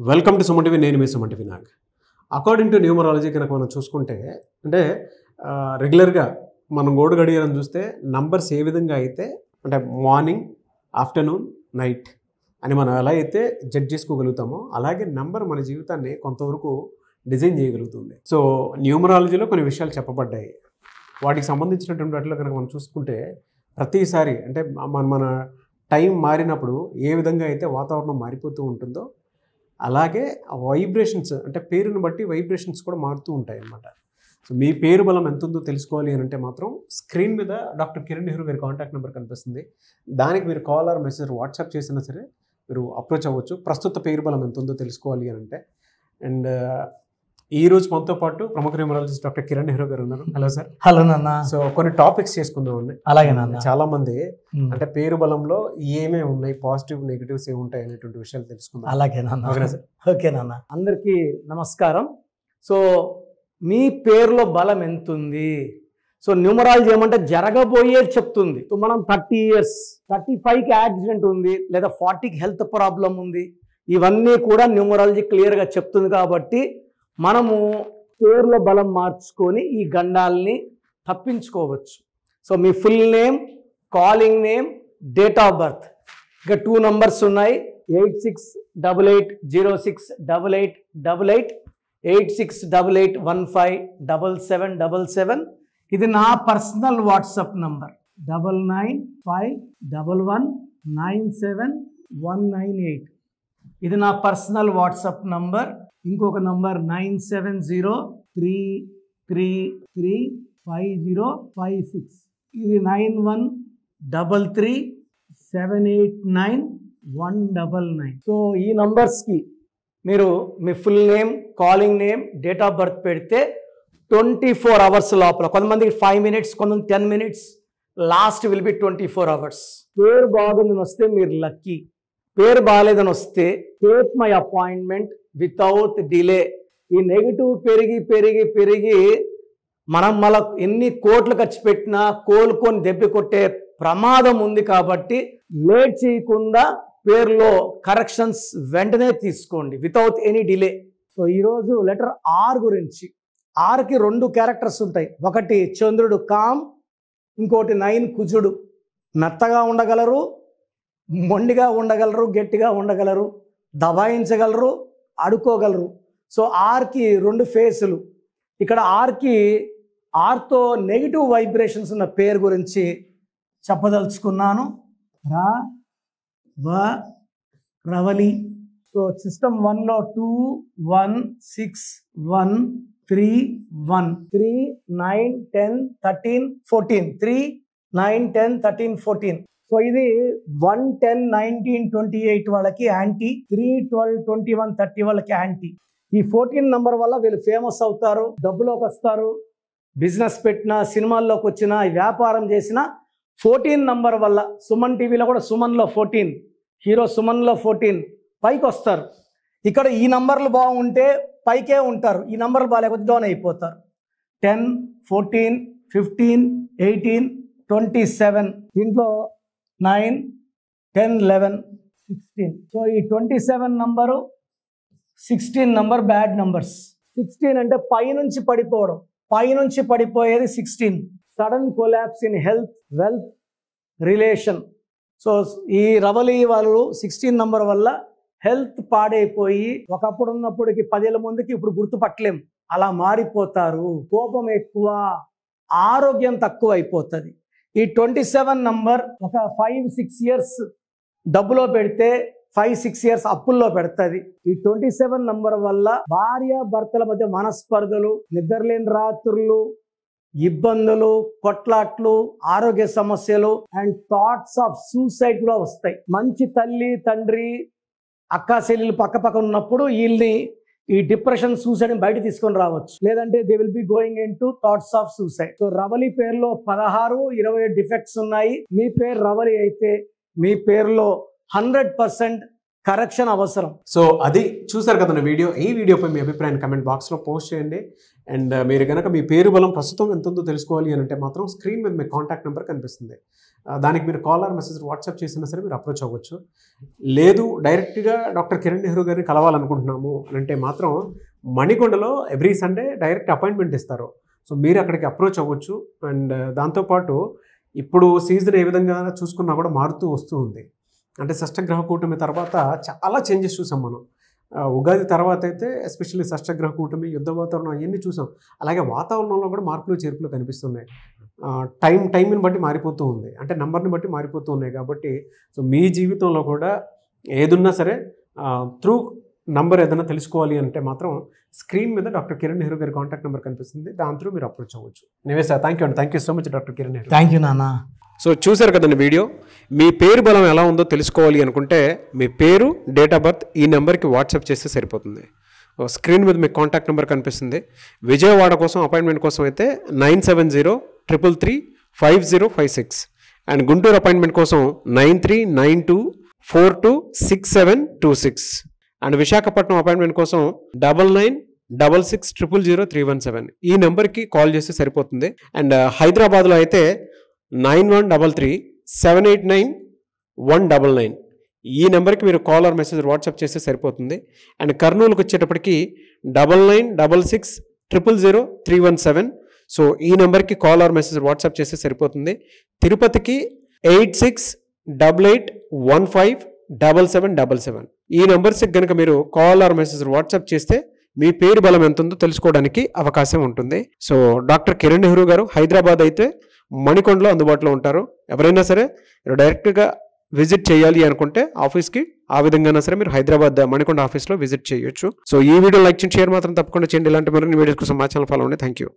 Welcome to Suman TV. నేను మీ Suman TV Nag. According to numerology కనుక మనం చూసుకుంటే అంటే రెగ్యులర్గా మనం గోడు గడియారం చూస్తే నంబర్స్ ఏ విధంగా అయితే అంటే మార్నింగ్, ఆఫ్టర్నూన్, నైట్ అని మనం ఎలా అయితే జడ్జ్ చేసుకోగలుగుతామో అలాగే నంబర్ మన జీవితాన్ని కొంతవరకు డిజైన్ చేయగలుగుతుంది. సో న్యూమరాలజీలో కొన్ని విషయాలు చెప్పబడ్డాయి. వాటికి సంబంధించినటువంటి వాటిలో కనుక మనం చూసుకుంటే ప్రతిసారి అంటే మన టైం మారినప్పుడు ఏ విధంగా అయితే వాతావరణం మారిపోతూ ఉంటుందో అలాగే వైబ్రేషన్స్ అంటే పేరుని బట్టి వైబ్రేషన్స్ కూడా మారుతూ ఉంటాయి అన్నమాట. సో మీ పేరు బలం ఎంత ఉందో తెలుసుకోవాలి అని అంటే మాత్రం స్క్రీన్ మీద డాక్టర్ కిరణ్ నెహ్రూ గారి కాంటాక్ట్ నెంబర్ కనిపిస్తుంది. దానికి మీరు కాల్ ఆర్ మెసేజ్ వాట్సాప్ చేసినా సరే మీరు అప్రోచ్ అవ్వచ్చు. ప్రస్తుత పేరు బలం ఎంత ఉందో తెలుసుకోవాలి అని అంటే. అండ్ ఈ రోజు మనతో పాటు ప్రముఖ న్యూమరాలజిస్ట్ డాక్టర్ కిరణ్ నెహ్రూ గారు ఉన్నారు. Hello sir. హలో నాన్న. సో కొన్ని టాపిక్స్ చేసుకుందామండి. అలాగే నాన్న. చాలా మంది అంటే పేరు బలంలో ఏమేమి ఉన్నాయి, పాజిటివ్ నెగిటివ్స్ ఏమి ఉంటాయి అనేటువంటి విషయాలు తెలుసుకుందాం. అలాగే నాన్న. ఓకేనా సార్? ఓకే నాన్న. అందరికీ నమస్కారం. సో మీ పేరులో బలం ఎంత ఉంది? సో న్యూమరాలజీ ఏమంటే జరగబోయేది చెప్తుంది. సో మనం 30 years 35కి యాక్సిడెంట్ ఉంది లేదా 40కి హెల్త్ ప్రాబ్లం ఉంది, ఇవన్నీ కూడా న్యూమరాలజీ క్లియర్గా చెప్తుంది. కాబట్టి మనము పేరులో బలం మార్చుకొని ఈ గండాల్ని తప్పించుకోవచ్చు. So me full name, calling name, date of birth, ఇక 2 numbers ఉన్నాయి. 8688068888 8688157777. ఇది నా పర్సనల్ వాట్సాప్ నంబర్ 9951197198. ఇది నా పర్సనల్ వాట్సాప్ నంబర్. ఇంకొక నంబర్ 9703335056. ఇది 9133789199. సో ఈ నంబర్స్కి మీరు మీ full name, calling name, date of birth పెడితే 24 hours లోపల, కొంతమందికి 5 minutes, కొంతమంది 10 minutes, last will be 24 hours. పేరు బాగుందని వస్తే మీరు లక్కీ. పేరు బాగాలేదని వస్తే take my appointment without delay. ఈ నెగిటివ్ పెరిగి పెరిగి పెరిగి మనం మళ్ళీ ఎన్ని కోట్లు ఖర్చు పెట్టినా కోలుకొని దెబ్బ కొట్టే ప్రమాదం ఉంది. కాబట్టి లేట్ చేయకుండా పేరులో కరెక్షన్స్ వెంటనే తీసుకోండి వితౌట్ ఎనీ డిలే. సో ఈరోజు లెటర్ ఆర్ గురించి. ఆర్కి 2 క్యారెక్టర్స్ ఉంటాయి. ఒకటి చంద్రుడు కామ్, ఇంకోటి 9 కుజుడు. మెత్తగా ఉండగలరు, మొండిగా ఉండగలరు, గట్టిగా ఉండగలరు, దబాయించగలరు, అడుకోగలరు. సో ఆర్కి 2 ఫేసులు. ఇక్కడ ఆర్తో నెగిటివ్ వైబ్రేషన్స్ ఉన్న పేరు గురించి చెప్పదలుచుకున్నాను. రవలి. సో సిస్టమ్ 1లో 2 1 6 1 3 1 3 9 10 13 14 3 9 10 13 14. సో ఇది 1 10 19 28 వాళ్ళకి యాంటీ, 3 12 21 30 వాళ్ళకి యాంటీ. ఈ 14 నంబర్ వల్ల వీళ్ళు ఫేమస్ అవుతారు, డబ్బులోకి వస్తారు, బిజినెస్ పెట్టినా, సినిమాల్లోకి వచ్చినా, వ్యాపారం చేసినా 14 నంబర్ వల్ల. సుమన్ టీవీలో కూడా సుమన్లో 14, హీరో సుమన్లో 14 పైకి వస్తారు. ఇక్కడ ఈ నంబర్లు బాగుంటే పైకే ఉంటారు, ఈ నంబర్లు బాగాలేకపోతే డౌన్ అయిపోతారు. 10 14 15 18 27, దీంట్లో 9 10 11 16. సో ఈ 27 నంబరు 16 నంబర్ బ్యాడ్ నంబర్స్. 16 అంటే పైనుంచి పడిపోవడం, పైనుంచి పడిపోయేది 16. Sudden collapse in health, wealth, relation. So ఈ రవలి వాళ్ళు 16 నంబర్ వల్ల హెల్త్ పాడైపోయి ఒకప్పుడు ఉన్నప్పటికి 10 ఏళ్ళ ముందుకి ఇప్పుడు గుర్తుపట్టలేం, అలా మారిపోతారు. కోపం ఎక్కువ, ఆరోగ్యం తక్కువ అయిపోతుంది. ఈ 27 నంబర్ ఒక 5-6 years డబ్బులో పెడితే 5-6 years అప్పుల్లో పెడుతుంది. ఈ 27 నంబర్ వల్ల భార్య భర్తల మధ్య మనస్పర్ధలు, నిద్రలేని రాత్రులు, ఇబ్బందులు, కొట్లాట్లు, ఆరోగ్య సమస్యలు అండ్ థాట్స్ ఆఫ్ సూసైడ్ కూడా వస్తాయి. మంచి తల్లి తండ్రి అక్క చెల్లెలు పక్క పక్కన ఉన్నప్పుడు వీళ్ళని ఈ డిప్రెషన్, సూసైడ్ బయట తీసుకొని రావచ్చు. లేదంటే they will be going in to thoughts of suicide. So Ravali పేరులో 16-20 డిఫెక్ట్స్ ఉన్నాయి. మీ పేరు రవలి అయితే మీ పేరులో 100% కరెక్షన్ అవసరం. సో అది చూసారు కదండి వీడియో. ఈ వీడియోపై మీ అభిప్రాయాన్ని కమెంట్ బాక్స్లో పోస్ట్ చేయండి. అండ్ మీరు కనుక మీ పేరు బలం ప్రస్తుతం ఎంత ఉందో తెలుసుకోవాలి అని అంటే మాత్రం స్క్రీన్ మీద మీ కాంటాక్ట్ నెంబర్ కనిపిస్తుంది. దానికి మీరు కాల్ ఆర్ మెసేజ్ వాట్సాప్ చేసినా సరే మీరు అప్రోచ్ అవ్వచ్చు. లేదు డైరెక్ట్గా డాక్టర్ కిరణ్ నెహ్రూ గారిని కలవాలనుకుంటున్నాము అని అంటే మాత్రం మణికొండలో ఎవ్రీ సండే డైరెక్ట్ అపాయింట్మెంట్ ఇస్తారు. సో మీరు అక్కడికి అప్రోచ్ అవ్వచ్చు. అండ్ దాంతోపాటు ఇప్పుడు సీజన్ ఏ విధంగా చూసుకున్నా కూడా మారుతూ వస్తూ ఉంది. అంటే షష్టగ్రహ కూటమి తర్వాత చాలా చేంజెస్ చూసాం మనం. ఉగాది తర్వాత అయితే ఎస్పెషల్లీ షష్టగ్రహ కూటమి, యుద్ధ వాతావరణం అవన్నీ చూసాం. అలాగే వాతావరణంలో కూడా మార్పులు చేర్పులు కనిపిస్తున్నాయి. టైంని బట్టి మారిపోతూ ఉంది, అంటే నెంబర్ని బట్టి మారిపోతూ ఉన్నాయి. కాబట్టి సో మీ జీవితంలో కూడా ఏదున్నా సరే త్రూ నంబర్ ఏదైనా తెలుసుకోవాలి అంటే మాత్రం స్క్రీన్ మీద డాక్టర్ కిరణ్ నెహ్రూ గారి కాంటాక్ట్ నెంబర్ కనిపిస్తుంది. దాని త్రూ మీరు అప్రోచ్ అవ్వచ్చు. నివేశ థ్యాంక్ యూ అండి. Thank you so much doctor Kiran Nehru. Thank you నాన్న. సో చూసారు కదండి వీడియో. మీ పేరు బలం ఎలా ఉందో తెలుసుకోవాలి అనుకుంటే మీ పేరు, డేట్ ఆఫ్ బర్త్ ఈ నెంబర్కి వాట్సాప్ చేస్తే సరిపోతుంది. స్క్రీన్ మీద మీకు కాంటాక్ట్ నెంబర్ కనిపిస్తుంది. విజయవాడ కోసం అపాయింట్మెంట్ కోసం అయితే 9703335056 అండ్ గుంటూరు అపాయింట్మెంట్ కోసం 9392426726 అండ్ విశాఖపట్నం అపాయింట్మెంట్ కోసం 9966600317 ఈ నెంబర్కి కాల్ చేస్తే సరిపోతుంది. అండ్ హైదరాబాద్లో అయితే 9133789199 ఈ నెంబర్కి మీరు కాల్ ఆర్ మెసేజ్ వాట్సాప్ చేస్తే సరిపోతుంది. అండ్ కర్నూలుకి వచ్చేటప్పటికి 9966000317 సో ఈ నెంబర్కి కాల్ ఆర్ మెసేజ్ వాట్సాప్ చేస్తే సరిపోతుంది. తిరుపతికి 8688157777 ఈ నెంబర్స్కి కనుక మీరు కాల్ ఆర్ మెసేజ్ వాట్సాప్ చేస్తే మీ పేరు బలం ఎంత ఉందో తెలుసుకోవడానికి అవకాశం ఉంటుంది. సో డాక్టర్ కిరణ్ నెహ్రూ గారు హైదరాబాద్ అయితే మణికొండలో అందుబాటులో ఉంటారు. ఎవరైనా సరే మీరు డైరెక్ట్గా విజిట్ చేయాలి అనుకుంటే ఆఫీస్కి ఆ విధంగా సరే మీరు హైదరాబాద్ మణికొండ ఆఫీస్లో విజిట్ చేయొచ్చు. సో ఈ వీడియో లైక్ చేయండి, షేర్ మాత్రం తప్పకుండా చేయండి. ఇలాంటి మరిన్ని వీడియోస్ కోసం మా ఛానల్ ఫాలో అవ్వండి. Thank you.